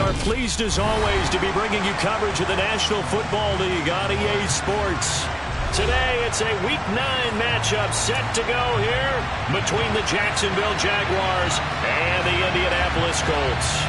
are pleased as always to be bringing you coverage of the National Football League on EA Sports. Today it's a Week 9 matchup set to go here between the Jacksonville Jaguars and the Indianapolis Colts.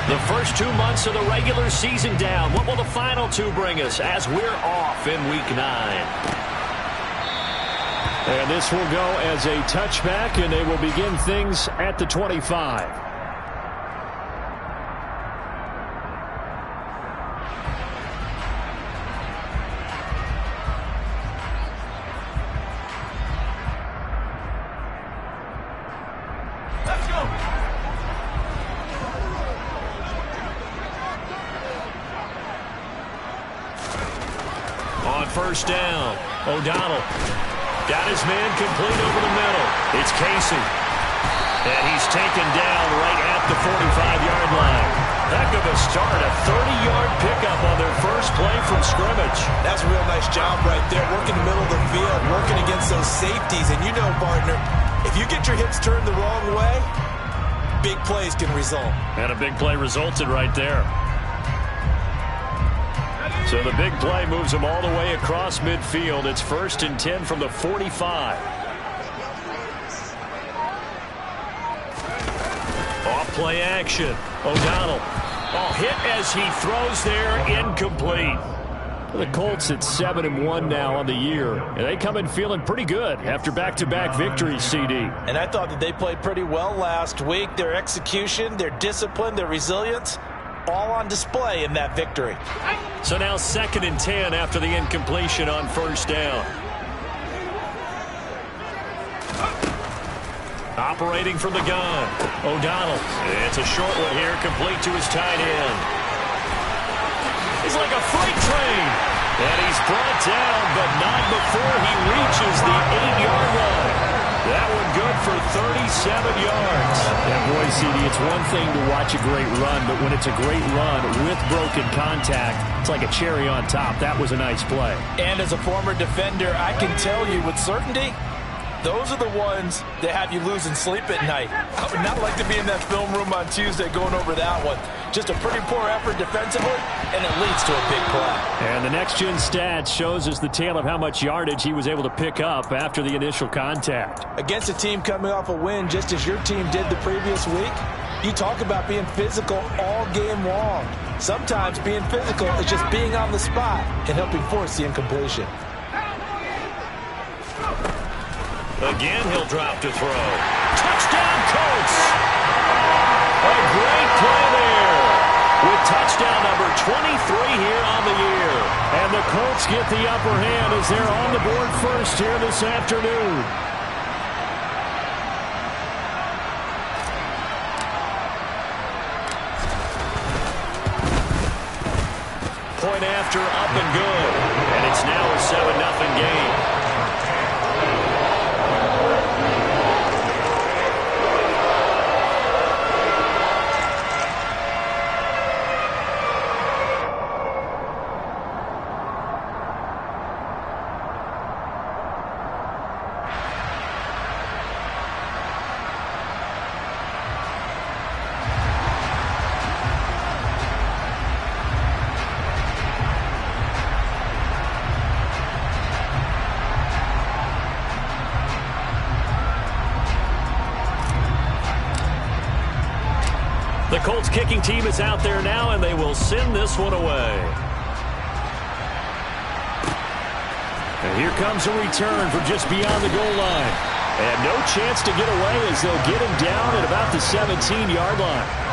The first 2 months of the regular season down. What will the final 2 bring us as we're off in Week 9? And this will go as a touchback, and they will begin things at the 25. First down. O'Donnell got his man complete over the middle. It's Casey. And he's taken down right at the 45-yard line. Heck of a start. A 30-yard pickup on their first play from scrimmage. That's a real nice job right there. Working the middle of the field, working against those safeties. And you know, partner, if you get your hips turned the wrong way, big plays can result. And a big play resulted right there. So the big play moves them all the way across midfield. It's 1st and 10 from the 45. Off play action. O'Donnell. Oh, hit as he throws there, incomplete. The Colts at 7-1 now on the year. And they come in feeling pretty good after back-to-back victories, CD. And I thought that they played pretty well last week. Their execution, their discipline, their resilience, all on display in that victory. So now 2nd and 10 after the incompletion on first down. Operating from the gun. O'Donnell. It's a short one here, complete to his tight end. He's like a freight train. And he's brought down, but not before he reaches the 8-yard line. That one good for 37 yards. Yeah, boy, CD, it's one thing to watch a great run, but when it's a great run with broken contact, it's like a cherry on top. That was a nice play. And as a former defender, I can tell you with certainty, those are the ones that have you losing sleep at night. I would not like to be in that film room on Tuesday going over that one. Just a pretty poor effort defensively, and it leads to a big play. And the next-gen stats shows us the tale of how much yardage he was able to pick up after the initial contact. Against a team coming off a win just as your team did the previous week, you talk about being physical all game long. Sometimes being physical is just being on the spot and helping force the incompletion. Again, he'll drop to throw. Touchdown, Colts! A great play there with touchdown number 23 here on the year. And the Colts get the upper hand as they're on the board first here this afternoon. Point after, up and good. And it's now a 7-0 game. The Colts kicking team is out there now, and they will send this one away. And here comes a return from just beyond the goal line. And no chance to get away as they'll get him down at about the 17-yard line.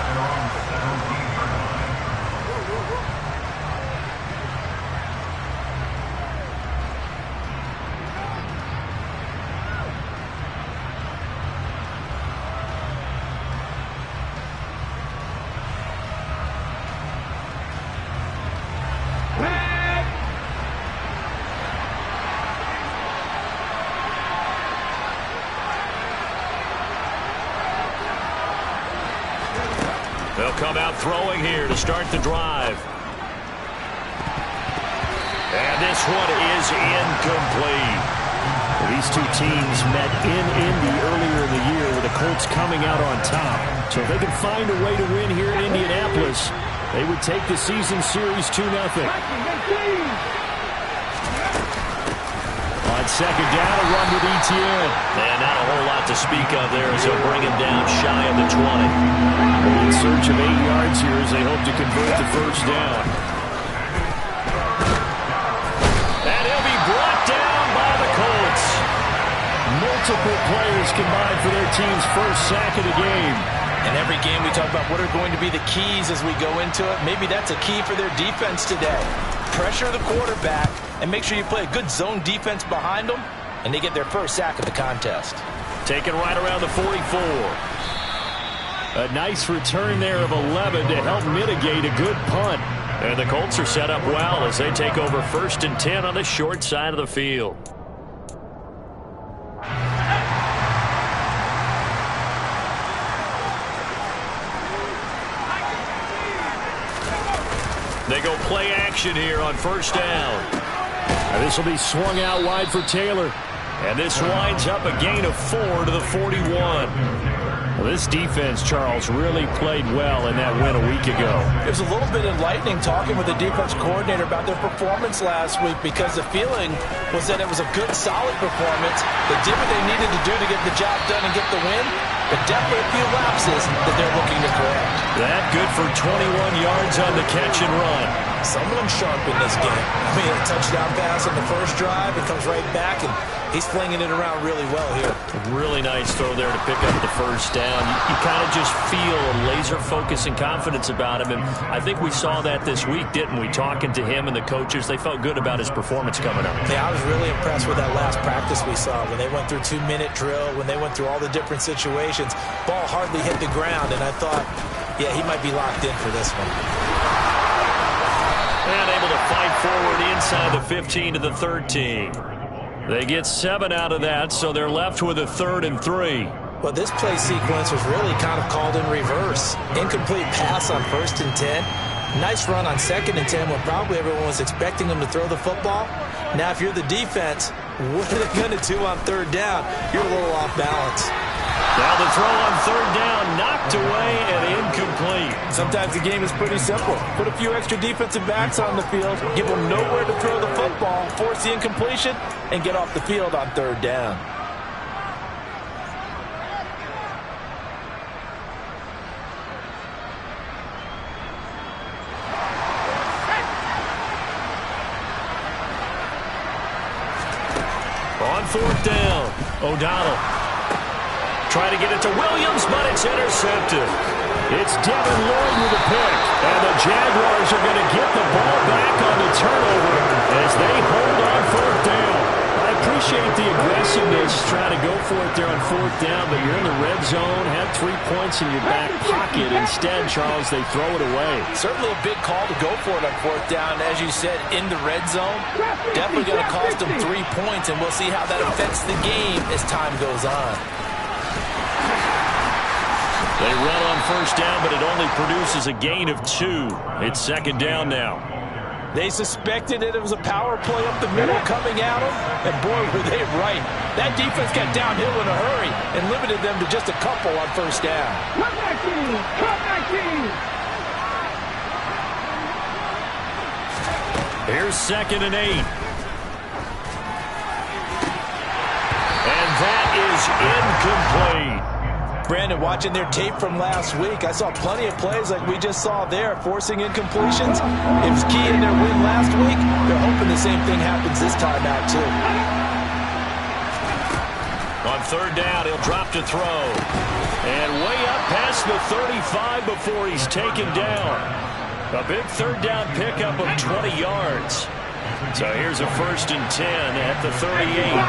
He'll come out throwing here to start the drive. And this one is incomplete. These two teams met in Indy earlier in the year with the Colts coming out on top. So if they can find a way to win here in Indianapolis, they would take the season series 2-0. On second down, a run with Etienne. And not a whole lot to speak of there as they'll bring him down shy of the 20. In search of 8 yards here as they hope to convert the first down. And he'll be brought down by the Colts. Multiple players combined for their team's first sack of the game. And every game we talk about what are going to be the keys as we go into it. Maybe that's a key for their defense today. Pressure the quarterback and make sure you play a good zone defense behind them, and they get their first sack of the contest. Taken right around the 44. A nice return there of 11 to help mitigate a good punt. And the Colts are set up well as they take over 1st and 10 on the short side of the field. They go play action here on 1st down. And this will be swung out wide for Taylor. And this winds up a gain of 4 to the 41. Well, this defense, Charles, really played well in that win a week ago. It was a little bit enlightening talking with the defense coordinator about their performance last week because the feeling was that it was a good, solid performance. They did what they needed to do to get the job done and get the win, but definitely a few lapses that they're looking to correct. That good for 21 yards on the catch and run. Some of them sharp in this game. I mean, a touchdown pass on the first drive, it comes right back, and he's flinging it around really well here. Really nice throw there to pick up the first down. You kind of just feel a laser focus and confidence about him, and I think we saw that this week, didn't we? Talking to him and the coaches, they felt good about his performance coming up. Yeah, I was really impressed with that last practice we saw when they went through 2-minute drill, when they went through all the different situations. Ball hardly hit the ground, and I thought, yeah, he might be locked in for this one. And able to fight forward inside the 15 to the 13. They get 7 out of that, so they're left with a 3rd and 3. Well, this play sequence was really kind of called in reverse. Incomplete pass on 1st and 10. Nice run on 2nd and 10 when probably everyone was expecting them to throw the football. Now, if you're the defense, what are they going to do on 3rd down? You're a little off balance. Now the throw on 3rd down, knocked away and incomplete. Sometimes the game is pretty simple. Put a few extra defensive backs on the field, give them nowhere to throw the football, force the incompletion, and get off the field on 3rd down. On 4th down, O'Donnell. Trying to get it to Williams, but it's intercepted. It's Devin Lloyd with a pick. And the Jaguars are going to get the ball back on the turnover as they hold on 4th down. I appreciate the aggressiveness trying to go for it there on 4th down, but you're in the red zone, have 3 points in your back pocket. Instead, Charles, they throw it away. Certainly a big call to go for it on 4th down. As you said, in the red zone, definitely going to cost them 3 points, and we'll see how that affects the game as time goes on. They run on 1st down, but it only produces a gain of 2. It's 2nd down now. They suspected it was a power play up the middle coming at them, and boy, were they right. That defense got downhill in a hurry and limited them to just a couple on 1st down. Come back team! Come back team! Here's 2nd and 8. And that is incomplete. Brandon, watching their tape from last week, I saw plenty of plays like we just saw there, forcing incompletions. It was key in their win last week. They're hoping the same thing happens this time out, too. On 3rd down, he'll drop to throw. And way up past the 35 before he's taken down. A big 3rd down pickup of 20 yards. So here's a 1st and 10 at the 38.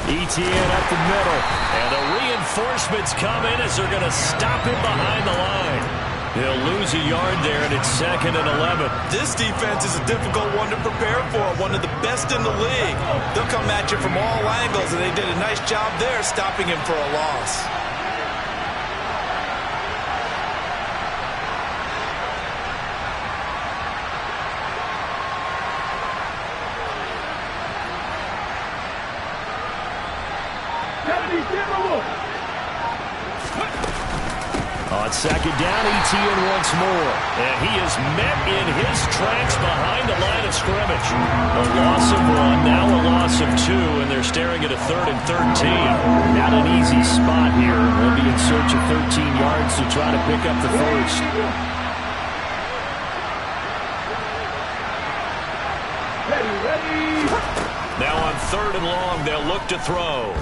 Etienne up the middle, and the reinforcements come in as they're going to stop him behind the line. He'll lose lose a yard there, and it's 2nd and 11. This defense is a difficult one to prepare for, one of the best in the league. They'll come at you from all angles, and they did a nice job there stopping him for a loss. On 2nd down, ETN once more. And he is met in his tracks behind the line of scrimmage. A loss of 1, now a loss of 2, and they're staring at a 3rd and 13. Not an easy spot here. They'll be in search of 13 yards to try to pick up the first. Now on 3rd and long, they'll look to throw.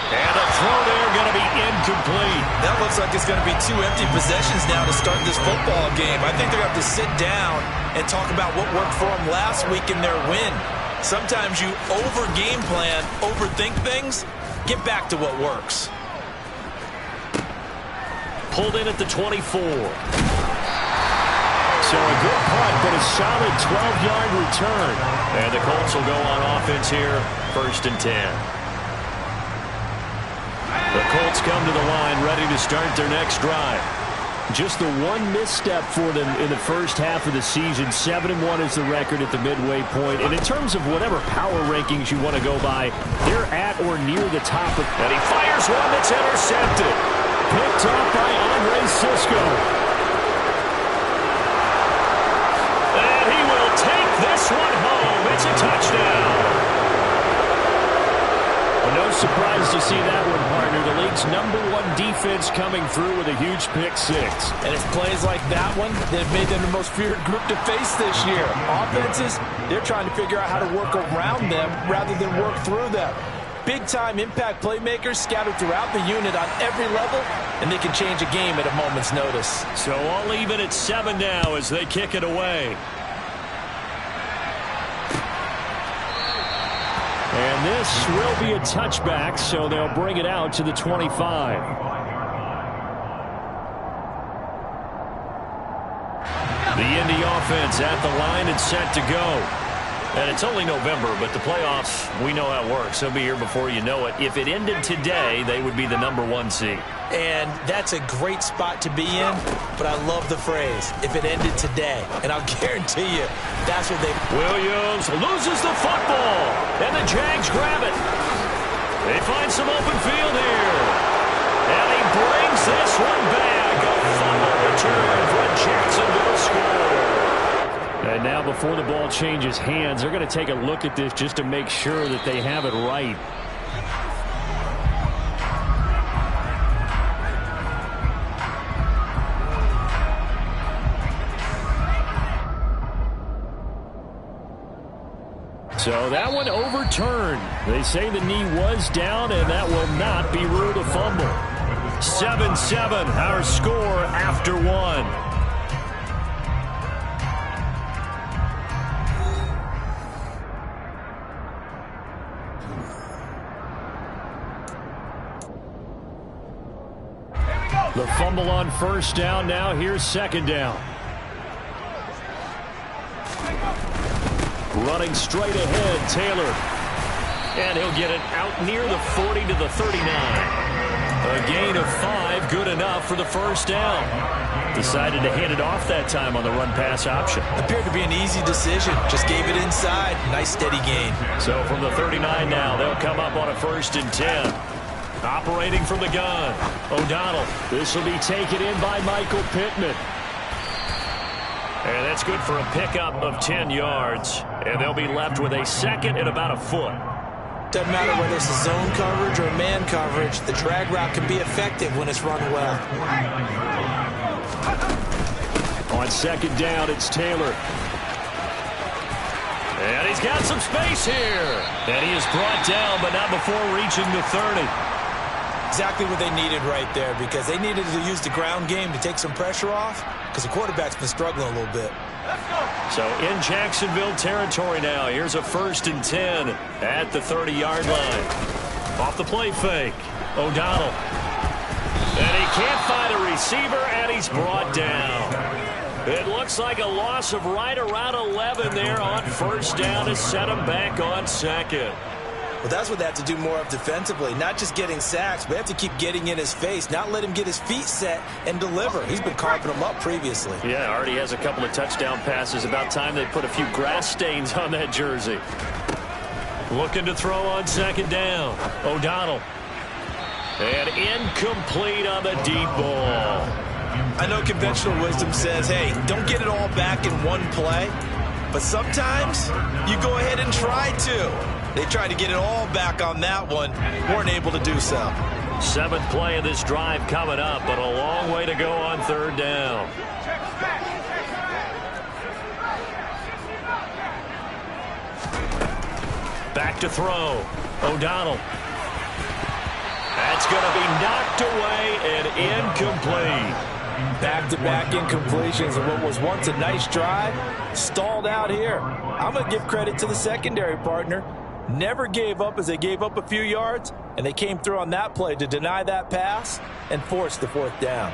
And a throw there going to be incomplete. That looks like it's going to be 2 empty possessions now to start this football game. I think they're going to have to sit down and talk about what worked for them last week in their win. Sometimes you over-game plan, overthink things. Get back to what works. Pulled in at the 24. So a good punt, but a solid 12-yard return. And the Colts will go on offense here, 1st and 10. The Colts come to the line ready to start their next drive. Just the one misstep for them in the first half of the season. 7-1 is the record at the midway point. And in terms of whatever power rankings you want to go by, they're at or near the top. And he fires one that's intercepted. Picked up by Andre Cisco. And he will take this one home. It's a touchdown. No surprise to see that one, partner. The league's #1 defense coming through with a huge pick-6. And it's plays like that one that have made them the most feared group to face this year. Offenses, they're trying to figure out how to work around them rather than work through them. Big-time impact playmakers scattered throughout the unit on every level, and they can change a game at a moment's notice. So all even at 7 now as they kick it away. And this will be a touchback, so they'll bring it out to the 25. The Indy offense at the line and set to go. And it's only November, but the playoffs, we know how it works. They'll be here before you know it. If it ended today, they would be the #1 seed. And that's a great spot to be in, but I love the phrase, if it ended today. And I'll guarantee you, that's what they... Williams loses the football, and the Jags grab it. They find some open field here. And he brings this one back. A fumble return for a Jacksonville score. And now before the ball changes hands, they're going to take a look at this just to make sure that they have it right. So that one overturned. They say the knee was down, and that will not be ruled a fumble. 7-7, our score after 1. The fumble on 1st down. Now here's 2nd down. Running straight ahead, Taylor. And he'll get it out near the 40 to the 39. A gain of 5, good enough for the 1st down. Decided to hand it off that time on the run-pass option. Appeared to be an easy decision. Just gave it inside. Nice steady gain. So from the 39 now, they'll come up on a 1st and 10. Operating from the gun, O'Donnell. This will be taken in by Michael Pittman. And that's good for a pickup of 10 yards. And they'll be left with a 2nd and about a foot. Doesn't matter whether it's a zone coverage or man coverage. The drag route can be effective when it's run well. On 2nd down, it's Taylor. And he's got some space here. And he is brought down, but not before reaching the 30. Exactly what they needed right there, because they needed to use the ground game to take some pressure off, because the quarterback's been struggling a little bit. So in Jacksonville territory now, here's a 1st and 10 at the 30-yard line. Off the play fake, O'Donnell. And he can't find a receiver, and he's brought down. It looks like a loss of right around 11 there on first down to set him back on second. Well, that's what they have to do more of defensively, not just getting sacks, but they have to keep getting in his face, not let him get his feet set and deliver. He's been carving them up previously. Yeah, already has a couple of touchdown passes. About time they put a few grass stains on that jersey. Looking to throw on second down. O'Donnell. And incomplete on the deep ball. I know conventional wisdom says, hey, don't get it all back in one play. But sometimes you go ahead and try to. They tried to get it all back on that one. Weren't able to do so. Seventh play of this drive coming up, but a long way to go on third down. Back to throw. O'Donnell. That's going to be knocked away and incomplete. Back-to-back incompletions of what was once a nice drive, stalled out here. I'm going to give credit to the secondary partner. Never gave up as they gave up a few yards, and they came through on that play to deny that pass and force the fourth down.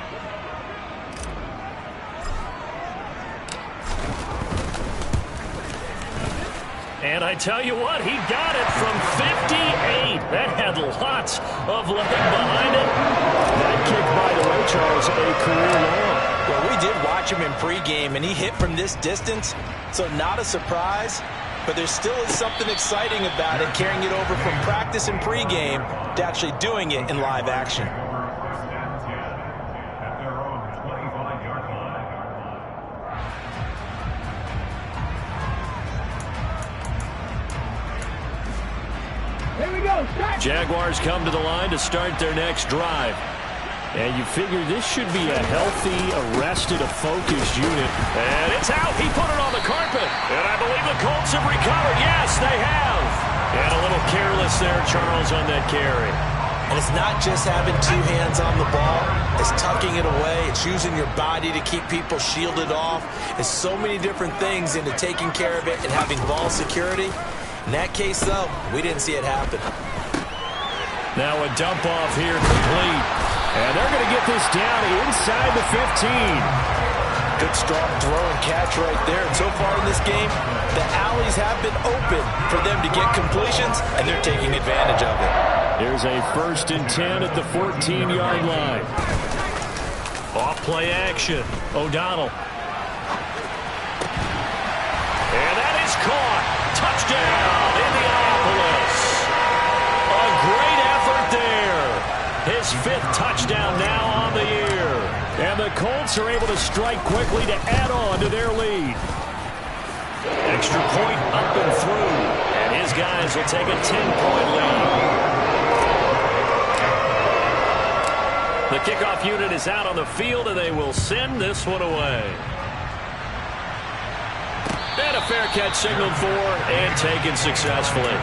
And I tell you what, he got it from 58. That had lots of leg behind it. That kick, by the way, Charles, a career long. Well, we did watch him in pregame, and he hit from this distance, so not a surprise. But there still is something exciting about it, carrying it over from practice and pregame to actually doing it in live action. Here we go. Jaguars come to the line to start their next drive. And you figure this should be a healthy, arrested, a focused unit. And it's out. He put it on the carpet. And I believe the Colts have recovered. Yes, they have. And a little careless there, Charles, on that carry. And it's not just having two hands on the ball. It's tucking it away. It's using your body to keep people shielded off. It's so many different things into taking care of it and having ball security. In that case, though, we didn't see it happen. Now a dump off here complete. And they're going to get this down inside the 15. Good strong throw and catch right there. And so far in this game, the alleys have been open for them to get completions, and they're taking advantage of it. There's a 1st and 10 at the 14-yard line. Off play action. O'Donnell. And that is caught. Touchdown, Indianapolis. A great effort there. His 5th touchdown now on the year. And the Colts are able to strike quickly to add on to their lead. Extra point up and through. And his guys will take a 10-point lead. The kickoff unit is out on the field, and they will send this one away. And a fair catch signaled for and taken successfully.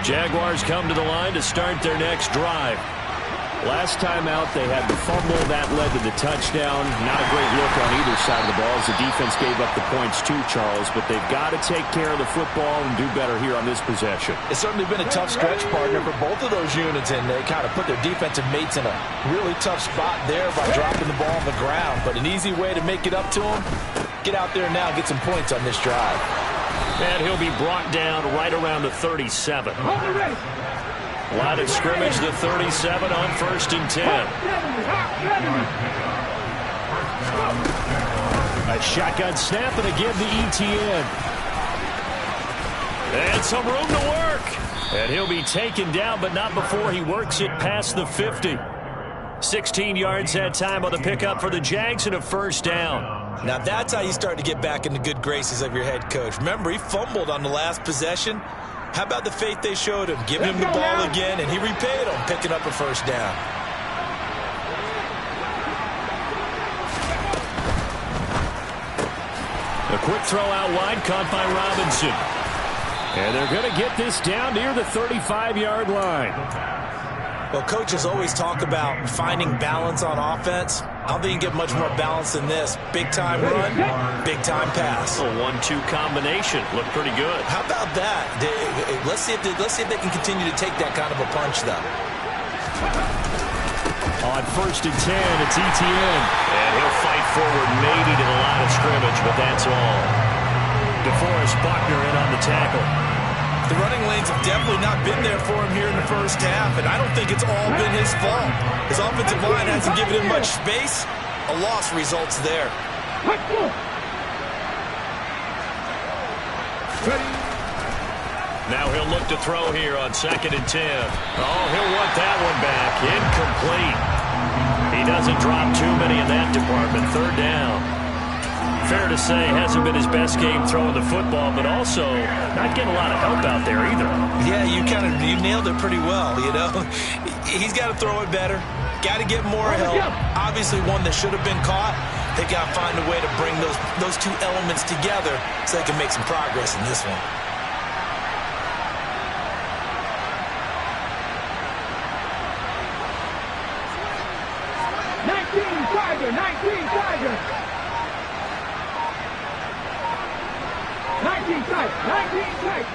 Jaguars come to the line to start their next drive. Last time out, they had the fumble. That led to the touchdown. Not a great look on either side of the ball as the defense gave up the points too, Charles. But they've got to take care of the football and do better here on this possession. It's certainly been a tough stretch, partner, for both of those units, and they kind of put their defensive mates in a really tough spot there by dropping the ball on the ground. But an easy way to make it up to them, get out there now and get some points on this drive. And he'll be brought down right around the 37. Line of scrimmage, the 37 on 1st and 10. A shotgun snap and again the ETN. And some room to work. And he'll be taken down, but not before he works it past the 50. 16 yards that time on the pickup for the Jags and a 1st down. Now that's how you start to get back in the good graces of your head coach. Remember, he fumbled on the last possession. How about the faith they showed him, giving him the ball again, and he repaid them, picking up a 1st down. A quick throw out wide, caught by Robinson. And they're going to get this down near the 35-yard line. Well, coaches always talk about finding balance on offense. I don't think you can get much more balance than this. Big-time run, big-time pass. A 1-2 combination. Looked pretty good. How about that? Let's see if they can continue to take that kind of a punch, though. On 1st and 10, it's Etienne. And he'll fight forward maybe to the line of scrimmage, but that's all. DeForest Buckner in on the tackle. The running lanes have definitely not been there for him here in the first half, and I don't think it's all been his fault. His offensive line hasn't given him much space. A loss results there. Now he'll look to throw here on 2nd and 10. Oh, he'll want that one back. Incomplete. He doesn't drop too many in that department. 3rd down. Fair to say, hasn't been his best game throwing the football, but also not getting a lot of help out there either. Yeah, you nailed it pretty well, you know. He's got to throw it better. Got to get more help. Obviously one that should have been caught. They got to find a way to bring those two elements together so they can make some progress in this one. Tiger! 19 Tiger! 19 tight! 19 tight!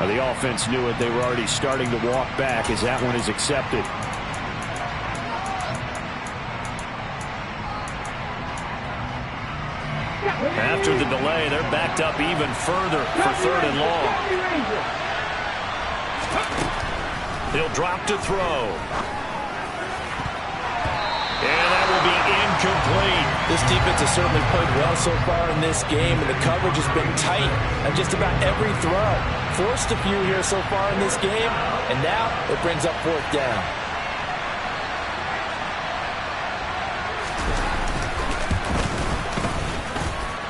The offense knew it. They were already starting to walk back as that one is accepted. After the delay, they're backed up even further for 3rd and long. He'll drop to throw. And that will be incomplete. This defense has certainly played well so far in this game, and the coverage has been tight on just about every throw. Forced a few here so far in this game, and now it brings up 4th down.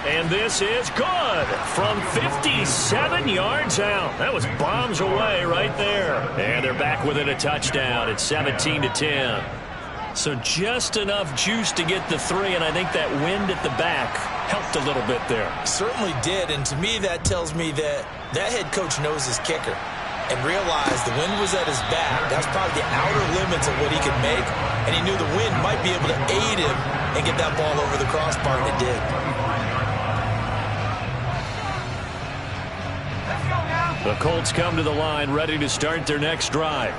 And this is good from 57 yards out. That was bombs away right there. And they're back within a touchdown. It's 17-10. So just enough juice to get the 3, and I think that wind at the back helped a little bit there. Certainly did, and to me that tells me that head coach knows his kicker and realized the wind was at his back. That's probably the outer limits of what he could make, and he knew the wind might be able to aid him and get that ball over the crossbar, and it did. The Colts come to the line ready to start their next drive.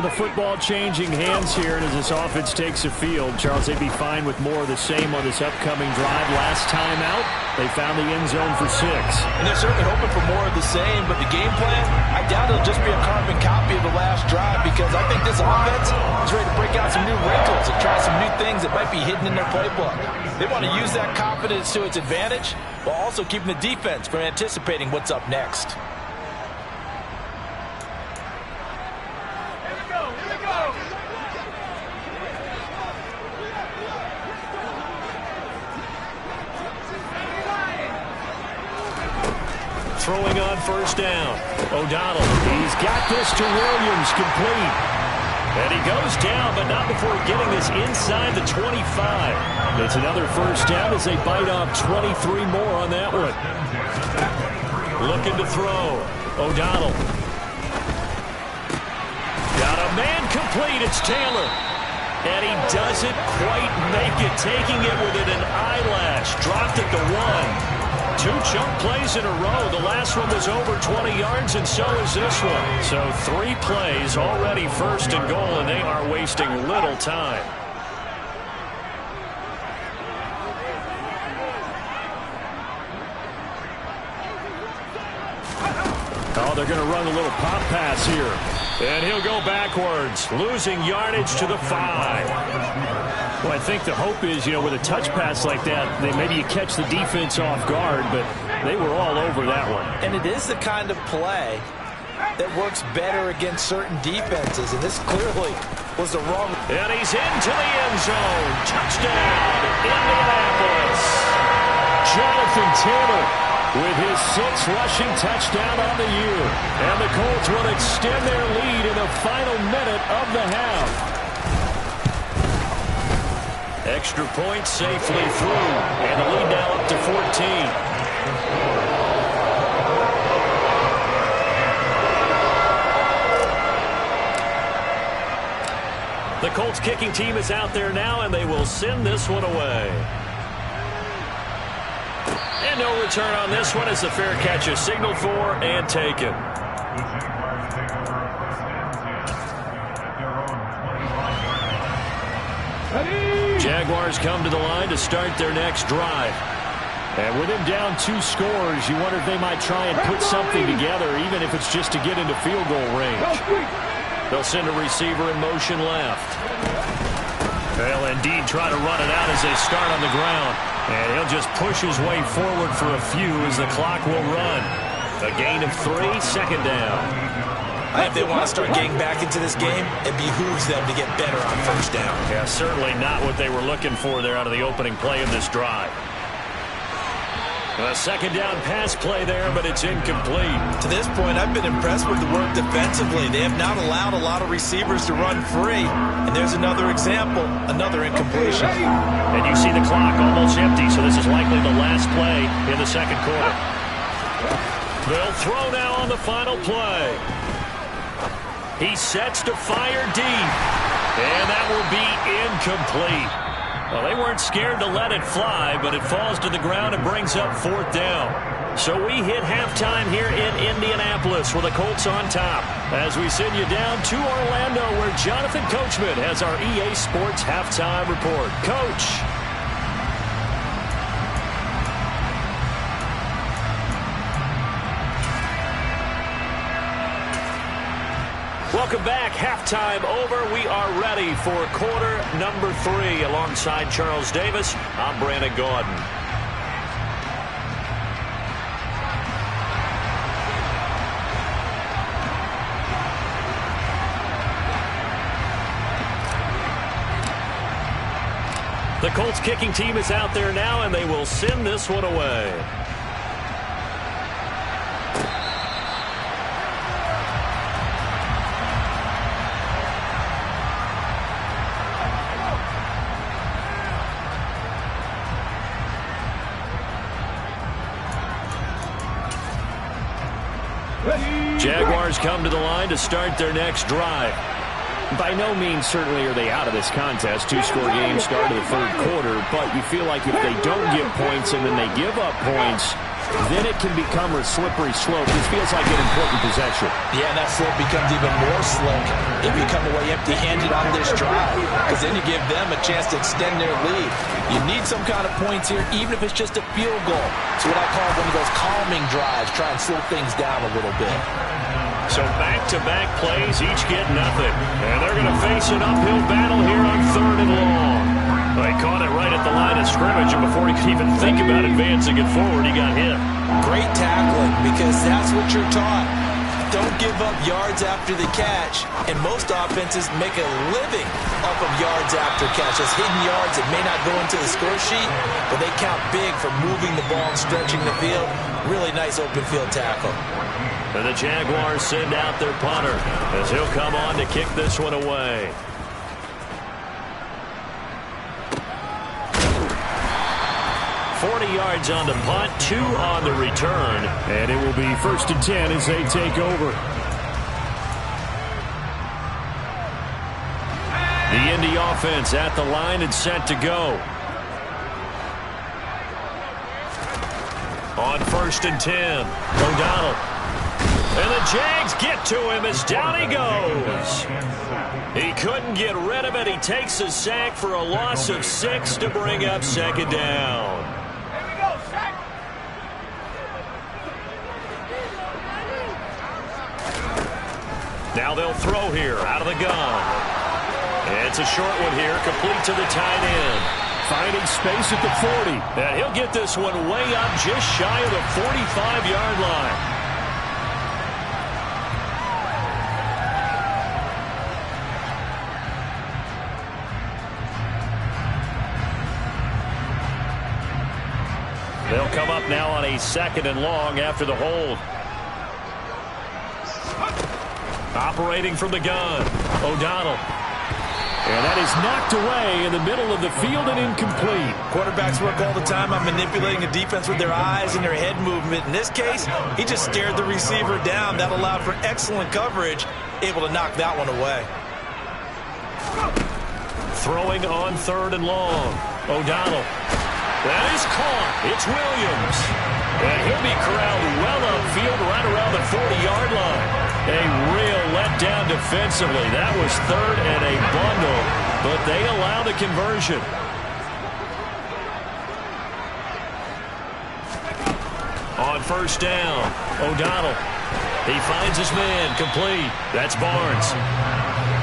The football changing hands here, and as this offense takes the field, Charles, they'd be fine with more of the same on this upcoming drive. Last time out, they found the end zone for 6. And they're certainly hoping for more of the same, but the game plan, I doubt it'll just be a carbon copy of the last drive, because I think this offense is ready to break out some new wrinkles and try some new things that might be hidden in their playbook. They want to use that confidence to its advantage while also keeping the defense from anticipating what's up next. Throwing on 1st down. O'Donnell. He's got this to Williams, complete. And he goes down, but not before getting this inside the 25. It's another 1st down as they bite off 23 more on that one. Looking to throw. O'Donnell. Got a man complete. It's Taylor. And he doesn't quite make it, taking it within an eyelash. Dropped at the 1. 2 chunk plays in a row. The last one was over 20 yards, and so is this one. So 3 plays already 1st and goal, and they are wasting little time. Oh, they're going to run a little pop pass here. And he'll go backwards, losing yardage to the 5. Well, I think the hope is, with a touch pass like that, maybe you catch the defense off guard, but they were all over that one. And it is the kind of play that works better against certain defenses, and this clearly was the wrong. And he's into the end zone. Touchdown, Indianapolis. Jonathan Taylor with his 6th rushing touchdown on the year. And the Colts will extend their lead in the final minute of the half. Extra point safely through, and the lead now up to 14. The Colts kicking team is out there now, and they will send this one away. And no return on this one as the fair catch is signaled for and taken. Jaguars come to the line to start their next drive. And with him down 2 scores, you wonder if they might try and put something together, even if it's just to get into field goal range. They'll send a receiver in motion left. They'll indeed try to run it out as they start on the ground. And he'll just push his way forward for a few as the clock will run. A gain of 3, second down. If they want to start getting back into this game, it behooves them to get better on first down. Yeah, certainly not what they were looking for there out of the opening play of this drive. A second down pass play there, but it's incomplete. To this point, I've been impressed with the work defensively. They have not allowed a lot of receivers to run free. And there's another example, another incompletion. And you see the clock almost empty, so this is likely the last play in the second quarter. They'll throw now on the final play. He sets to fire deep. And that will be incomplete. Well, they weren't scared to let it fly, but it falls to the ground and brings up 4th down. So we hit halftime here in Indianapolis with the Colts on top as we send you down to Orlando where Jonathan Coachman has our EA Sports halftime report. Coach. Welcome back. Halftime over. We are ready for quarter number 3. Alongside Charles Davis, I'm Brandon Gaudin. The Colts kicking team is out there now, and they will send this one away. Jaguars come to the line to start their next drive. By no means certainly are they out of this contest. 2-score game start of the 3rd quarter, but you feel like if they don't get points and then they give up points, then it can become a slippery slope. This feels like an important possession. Yeah, and that slope becomes even more slick if you come away empty-handed on this drive, because then you give them a chance to extend their lead. You need some kind of points here, even if it's just a field goal. It's what I call one of those calming drives, try and slow things down a little bit. So back-to-back plays, each get nothing. And they're going to face an uphill battle here on 3rd and long. They caught it right at the line of scrimmage, and before he could even think about advancing it forward, he got hit. Great tackling, because that's what you're taught. Don't give up yards after the catch, and most offenses make a living off of yards after catch. As hidden yards that may not go into the score sheet, but they count big for moving the ball and stretching the field. Really nice open field tackle. And the Jaguars send out their punter as he'll come on to kick this one away. Yards on the punt, 2 on the return. And it will be 1st and 10 as they take over. The Indy offense at the line and set to go. On 1st and 10, O'Donnell. And the Jags get to him as down he goes. He couldn't get rid of it. He takes a sack for a loss of 6 to bring up 2nd down. Now they'll throw here out of the gun. It's a short one here, complete to the tight end. Finding space at the 40. And he'll get this one way up just shy of the 45-yard line. They'll come up now on a 2nd and long after the hold. Operating from the gun, O'Donnell. And that is knocked away in the middle of the field and incomplete. Quarterbacks work all the time on manipulating a defense with their eyes and their head movement. In this case, he just stared the receiver down. That allowed for excellent coverage, able to knock that one away. Throwing on 3rd and long. O'Donnell. That is caught. It's Williams. And he'll be corralled well upfield right around the 40-yard line. A real letdown defensively. That was 3rd and a bundle, but they allow the conversion. On 1st down, O'Donnell. He finds his man, complete. That's Barnes.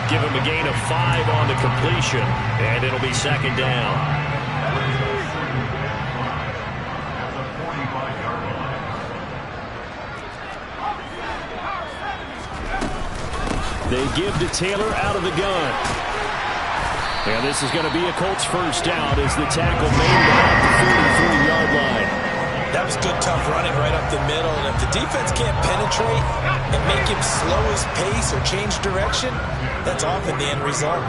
Give him a gain of 5 on the completion, and it'll be 2nd down. They give to Taylor out of the gun. And this is going to be a Colts 1st down as the tackle made about the 43-yard line. That was good, tough running right up the middle. And if the defense can't penetrate and make him slow his pace or change direction, that's often the end result.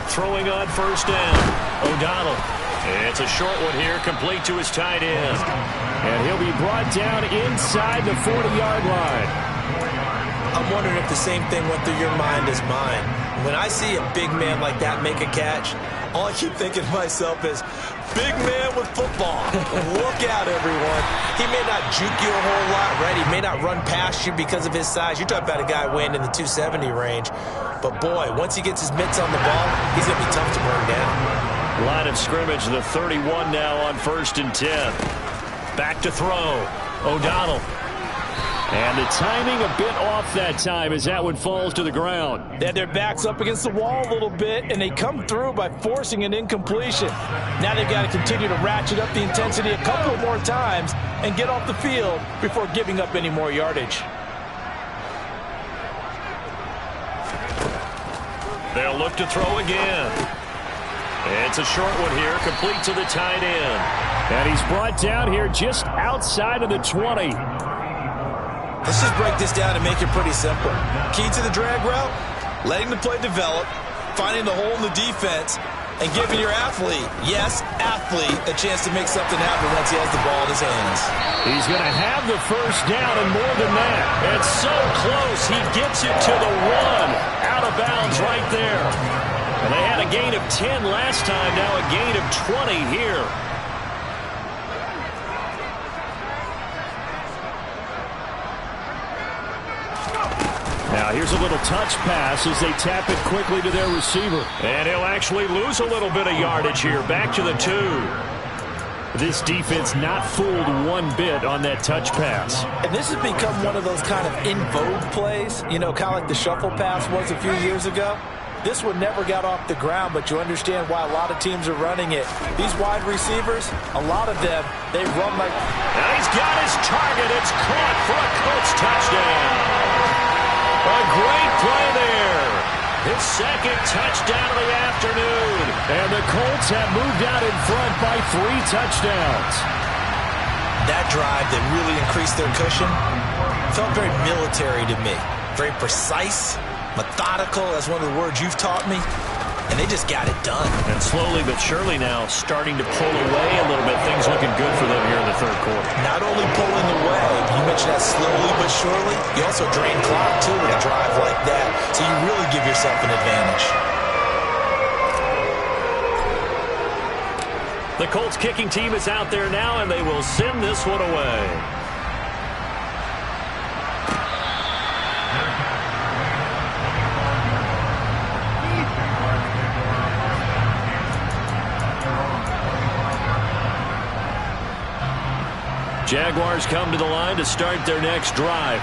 Throwing on 1st down, O'Donnell. It's a short one here, complete to his tight end. And he'll be brought down inside the 40-yard line. I'm wondering if the same thing went through your mind as mine. When I see a big man like that make a catch, all I keep thinking to myself is, big man with football. Look out, everyone. He may not juke you a whole lot, right? He may not run past you because of his size. You're talking about a guy weighing in the 270 range. But, boy, once he gets his mitts on the ball, he's going to be tough to burn down. Line of scrimmage, the 31 now on 1st and 10. Back to throw. O'Donnell. And the timing a bit off that time as that one falls to the ground. They had their backs up against the wall a little bit, and they come through by forcing an incompletion. Now they've got to continue to ratchet up the intensity a couple more times and get off the field before giving up any more yardage. They'll look to throw again. It's a short one here, complete to the tight end. And he's brought down here just outside of the 20. Let's just break this down and make it pretty simple. Key to the drag route, letting the play develop, finding the hole in the defense, and giving your athlete, yes, athlete, a chance to make something happen once he has the ball in his hands. He's going to have the 1st down and more than that. It's so close. He gets it to the 1. Out of bounds right there. And they had a gain of 10 last time, now a gain of 20 here. Now here's a little touch pass as they tap it quickly to their receiver. And he'll actually lose a little bit of yardage here, back to the 2. This defense not fooled one bit on that touch pass. And this has become one of those kind of in vogue plays, you know, kind of like the shuffle pass was a few years ago. This one never got off the ground, but you understand why a lot of teams are running it. These wide receivers, a lot of them, they run like... Now he's got his target. It's caught for a Colts touchdown. A great play there. His 2nd touchdown of the afternoon. And the Colts have moved out in front by 3 touchdowns. That drive that really increased their cushion felt very military to me. Very precise, methodical, that's one of the words you've taught me, and they just got it done. And slowly but surely now starting to pull away a little bit. Things looking good for them here in the 3rd quarter. Not only pulling away, you mentioned that slowly but surely, you also drain clock too in a drive like that, so you really give yourself an advantage. The Colts kicking team is out there now, and they will send this one away. Jaguars come to the line to start their next drive.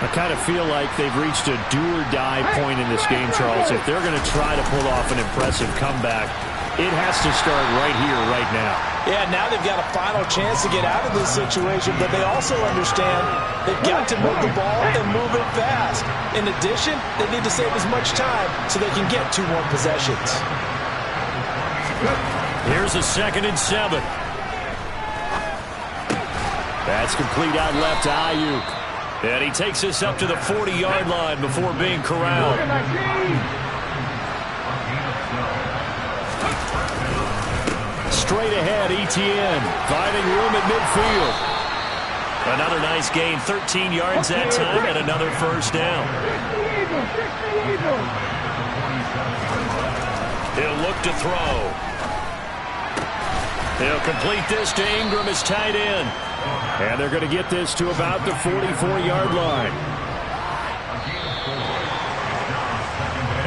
I kind of feel like they've reached a do-or-die point in this game, Charles. If they're going to try to pull off an impressive comeback, it has to start right here, right now. Yeah, now they've got a final chance to get out of this situation, but they also understand they've got to move the ball and move it fast. In addition, they need to save as much time so they can get 2 more possessions. Here's a 2nd and 7. That's complete out left to Ayuk. And he takes us up to the 40-yard line before being corralled. Straight ahead, Etienne, finding room at midfield. Another nice gain, 13 yards that time, and another first down. He'll look to throw. He'll complete this to Ingram as tight end. And they're going to get this to about the 44-yard line.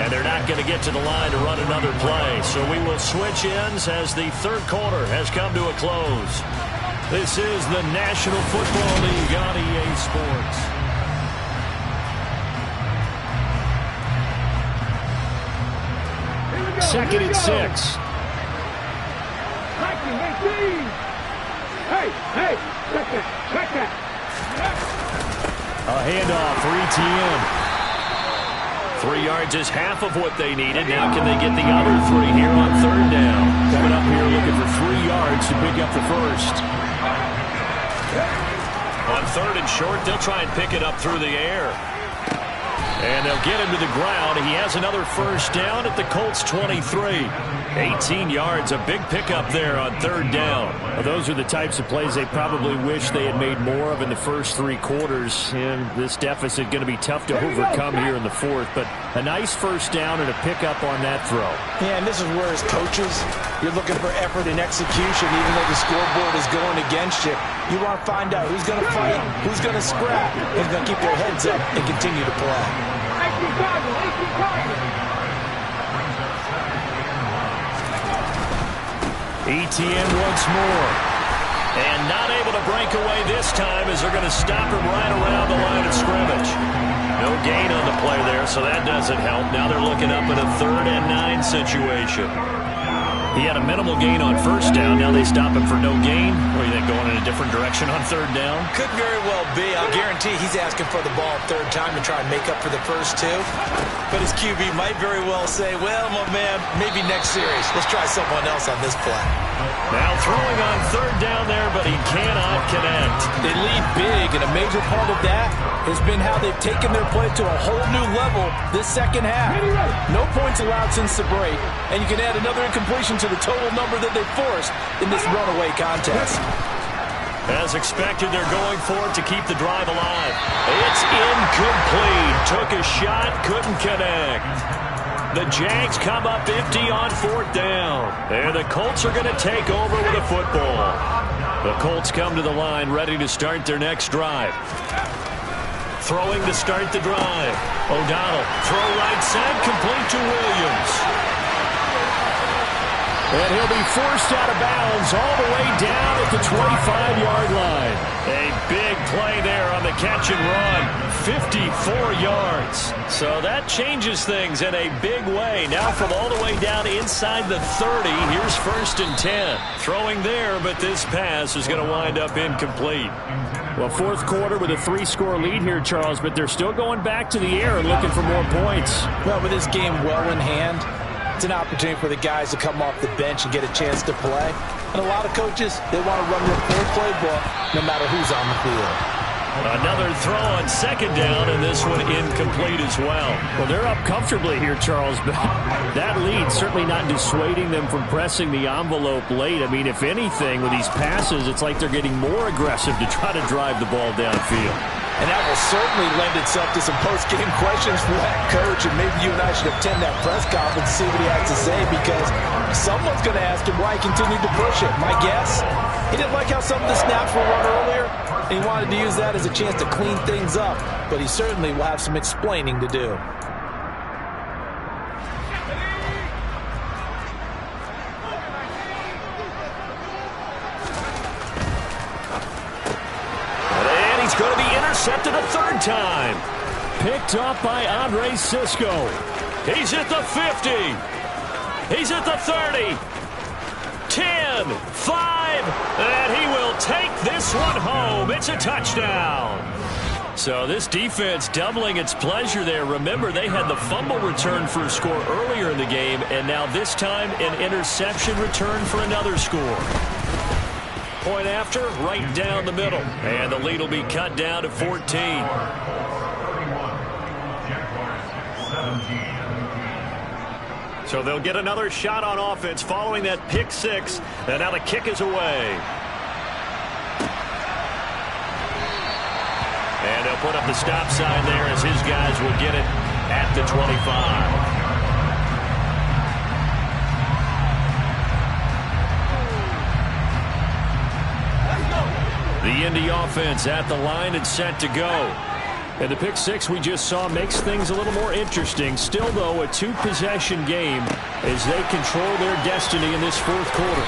And they're not going to get to the line to run another play. So we will switch ends as the third quarter has come to a close. This is the National Football League on EA Sports. Second and 6. Hey, check that. A handoff for ETN. 3 yards is half of what they needed. Now can they get the other 3 here on third down? Coming up here looking for 3 yards to pick up the first. On third and short, they'll try and pick it up through the air. And they'll get him to the ground. He has another first down at the Colts 23. 18 yards, a big pickup there on third down. Well, those are the types of plays they probably wish they had made more of in the first 3 quarters. And this deficit going to be tough to overcome here in the fourth. But a nice first down and a pickup on that throw. Yeah, and this is where as coaches, you're looking for effort and execution, even though the scoreboard is going against you. You want to find out who's going to fight, who's going to scrap, who's going to keep their heads up and continue to play. ETN once more. And not able to break away this time as they're going to stop him right around the line of scrimmage. No gain on the play there, so that doesn't help. Now they're looking up in a 3rd and 9 situation. He had a minimal gain on first down. Now they stop him for no gain. What do you think, going in a different direction on third down? Could very well be. I'll guarantee he's asking for the ball third time to try and make up for the first 2. But his QB might very well say, well, my man, maybe next series. Let's try someone else on this play. Now throwing on third down there, but he cannot connect. They lead big, and a major part of that has been how they've taken their play to a whole new level this second half. No points allowed since the break, and you can add another incompletion to the total number that they forced in this runaway contest. As expected, they're going for it to keep the drive alive. It's incomplete. Took a shot, couldn't connect. The Jags come up empty on 4th down. And the Colts are going to take over with a football. The Colts come to the line ready to start their next drive. Throwing to start the drive. O'Donnell, throw right side, complete to Williams. And he'll be forced out of bounds all the way down at the 25-yard line. A big play there on the catch and run. 54 yards. So that changes things in a big way. Now from all the way down inside the 30, here's 1st and 10. Throwing there, but this pass is going to wind up incomplete. Well, fourth quarter with a 3-score lead here, Charles, but they're still going back to the air and looking for more points. Well, with this game well in hand, it's an opportunity for the guys to come off the bench and get a chance to play. And a lot of coaches, they want to run their full playbook no matter who's on the field. Another throw on second down, and this one incomplete as well. Well, they're up comfortably here, Charles, but that lead certainly not dissuading them from pressing the envelope late. I mean, if anything, with these passes, it's like they're getting more aggressive to try to drive the ball downfield. And that will certainly lend itself to some post-game questions for that coach, and maybe you and I should attend that press conference and see what he has to say, because someone's going to ask him why he continued to push it. My guess, he didn't like how some of the snaps were run earlier, and he wanted to use that as a chance to clean things up, but he certainly will have some explaining to do. Going to be intercepted a 3rd time. Picked up by Andre Cisco. He's at the 50. He's at the 30. 10, 5, and he will take this one home. It's a touchdown. So this defense doubling its pleasure there. Remember, they had the fumble return for a score earlier in the game, and now this time an interception return for another score. Point after, right down the middle. And the lead will be cut down to 14. So they'll get another shot on offense following that pick 6. And now the kick is away. He'll put up the stop sign there as his guys will get it at the 25. The Indy offense at the line and set to go. And the pick six we just saw makes things a little more interesting. Still, though, a two-possession game as they control their destiny in this fourth quarter.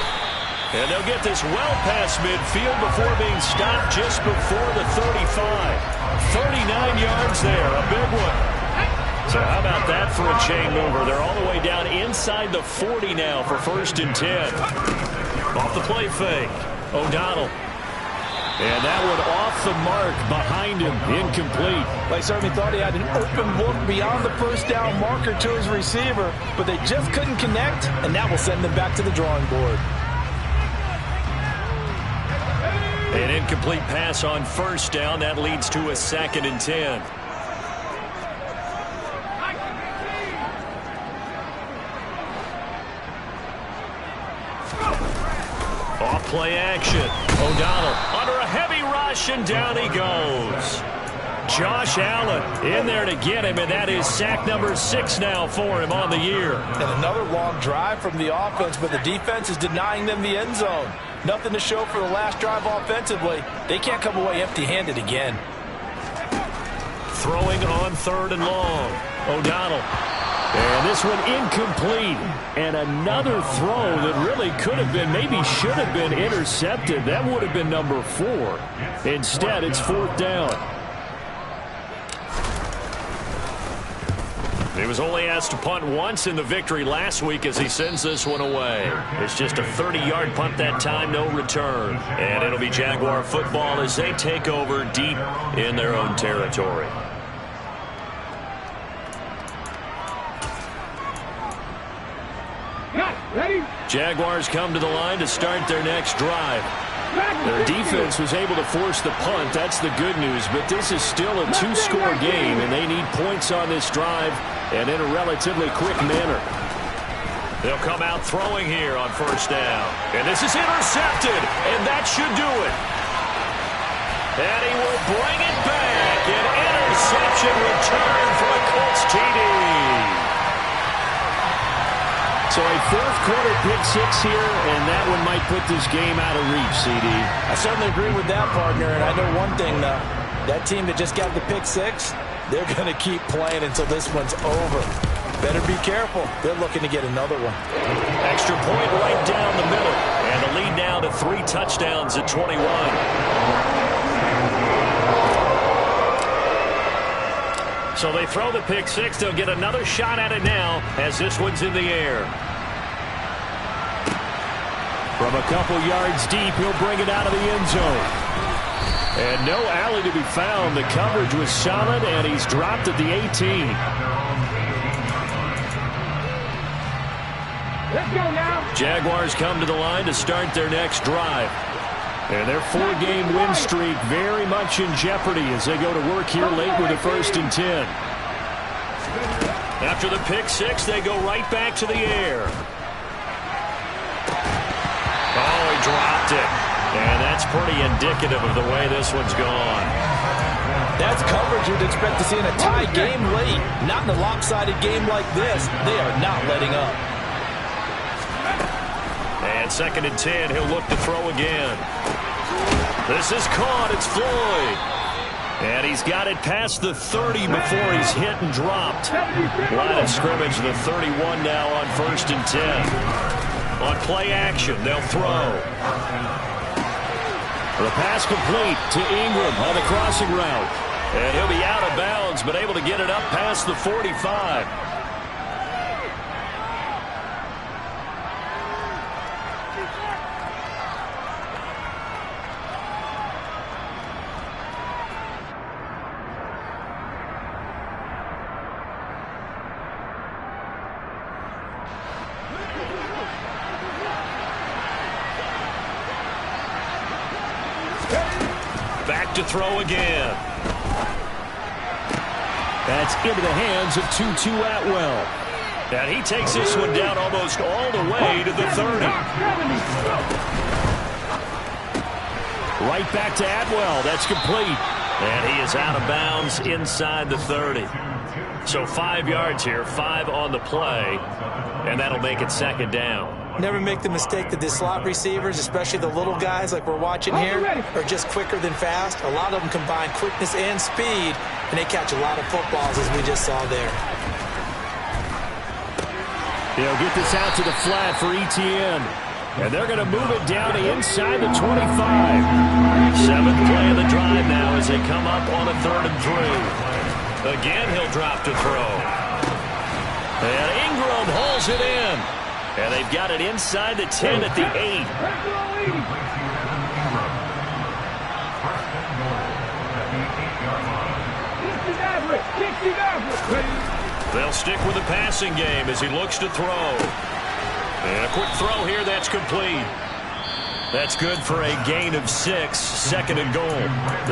And they'll get this well past midfield before being stopped just before the 35. 39 yards there, a big one. So how about that for a chain mover? They're all the way down inside the 40 now for 1st and 10. Off the play fake, O'Donnell. And that one off the mark behind him, incomplete. They certainly thought he had an open look beyond the first down marker to his receiver, but they just couldn't connect, and that will send them back to the drawing board. An incomplete pass on 1st down. That leads to a 2nd and 10. Off play action. O'Donnell under a heavy rush, and down he goes. Josh Allen in there to get him, and that is sack number 6 now for him on the year. And another long drive from the offense, but the defense is denying them the end zone. Nothing to show for the last drive offensively. They can't come away empty-handed again. Throwing on 3rd and long. O'Donnell. And this one incomplete. And another throw that really could have been, maybe should have been intercepted. That would have been number 4. Instead, it's 4th down. He was only asked to punt once in the victory last week as he sends this one away. It's just a 30-yard punt that time, no return. And it'll be Jaguar football as they take over deep in their own territory. Jaguars come to the line to start their next drive. Their defense was able to force the punt. That's the good news. But this is still a 2-score game, and they need points on this drive and in a relatively quick manner. They'll come out throwing here on 1st down. And this is intercepted, and that should do it. And he will bring it back. An interception return for a Colts TD. So a fourth-quarter pick six here, and that one might put this game out of reach, CD. I certainly agree with that, partner, and I know one thing, though. That team that just got the pick six, they're going to keep playing until this one's over. Better be careful. They're looking to get another one. Extra point right down the middle, and the lead now to 3 touchdowns at 21. So they throw the pick six. They'll get another shot at it now as this one's in the air. From a couple yards deep, he'll bring it out of the end zone. And no alley to be found. The coverage was solid, and he's dropped at the 18. Let's go now. Jaguars come to the line to start their next drive. And their 4-game win streak very much in jeopardy as they go to work here late with a 1st and 10. After the pick six, they go right back to the air. Oh, he dropped it. And that's pretty indicative of the way this one's gone. That's coverage you'd expect to see in a tie game late. Not in a lopsided game like this. They are not letting up. And 2nd and 10, he'll look to throw again. This is caught. It's Floyd. And he's got it past the 30 before he's hit and dropped. Line of scrimmage, the 31 now on 1st and 10. On play action, they'll throw. The pass complete to Ingram on the crossing route. And he'll be out of bounds, but able to get it up past the 45. Back to throw again. That's into the hands of Tutu Atwell. And he takes this one down almost all the way to the 30. Right back to Atwell. That's complete. And he is out of bounds inside the 30. So 5 yards here, 5 on the play, and that'll make it second down. Never make the mistake that the slot receivers, especially the little guys like we're watching here, are just quicker than fast. A lot of them combine quickness and speed, and they catch a lot of footballs, as we just saw there. They'll get this out to the flat for Etienne. And they're going to move it down to inside the 25. 7th play of the drive now as they come up on a 3rd and 3. Again, he'll drop to throw. And Ingram hauls it in. And they've got it inside the 10 at the 8. They'll stick with the passing game as he looks to throw. And a quick throw here, that's complete. That's good for a gain of 6, 2nd and goal.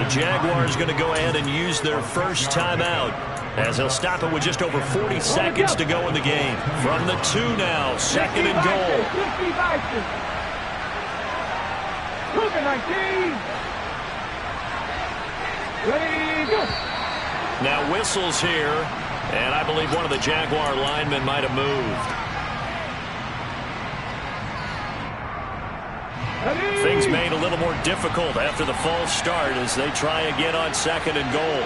The Jaguars going to go ahead and use their first timeout as they'll stop it with just over 40 seconds to go in the game. From the 2 now, 2nd and goal. Now whistles here, and I believe one of the Jaguar linemen might have moved. Things made a little more difficult after the false start as they try again on 2nd and goal.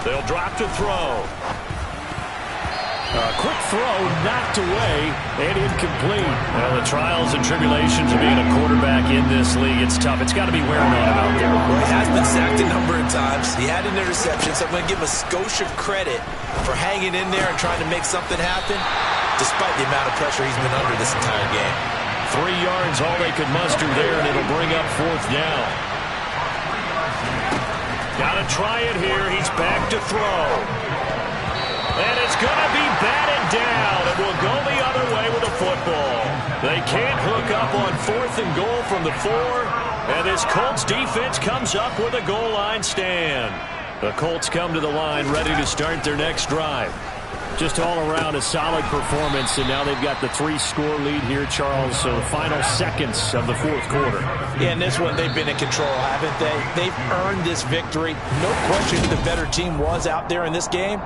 They'll drop to throw. A quick throw knocked away and incomplete. Well, the trials and tribulations of being a quarterback in this league, it's tough. It's got to be wearing on him out there. Well, he has been sacked a number of times. He had an interception, so I'm going to give him a skosh of credit for hanging in there and trying to make something happen, despite the amount of pressure he's been under this entire game. 3 yards, all they could muster there, and it'll bring up 4th down. Got to try it here. He's back to throw. And it's going to be batted down. It will go the other way with the football. They can't hook up on 4th and goal from the 4. And this Colts defense comes up with a goal line stand. The Colts come to the line ready to start their next drive. Just all around a solid performance, and now they've got the 3-score lead here, Charles. So the final seconds of the 4th quarter. Yeah, in this one, they've been in control, haven't they? They've earned this victory. No question who the better team was out there in this game.